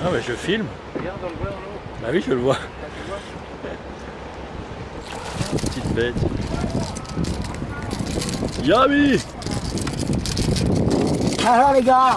Ah mais je filme. Regarde dans le blanc, l'eau. Bah oui, je le vois. Petite bête. Yami! Alors les gars,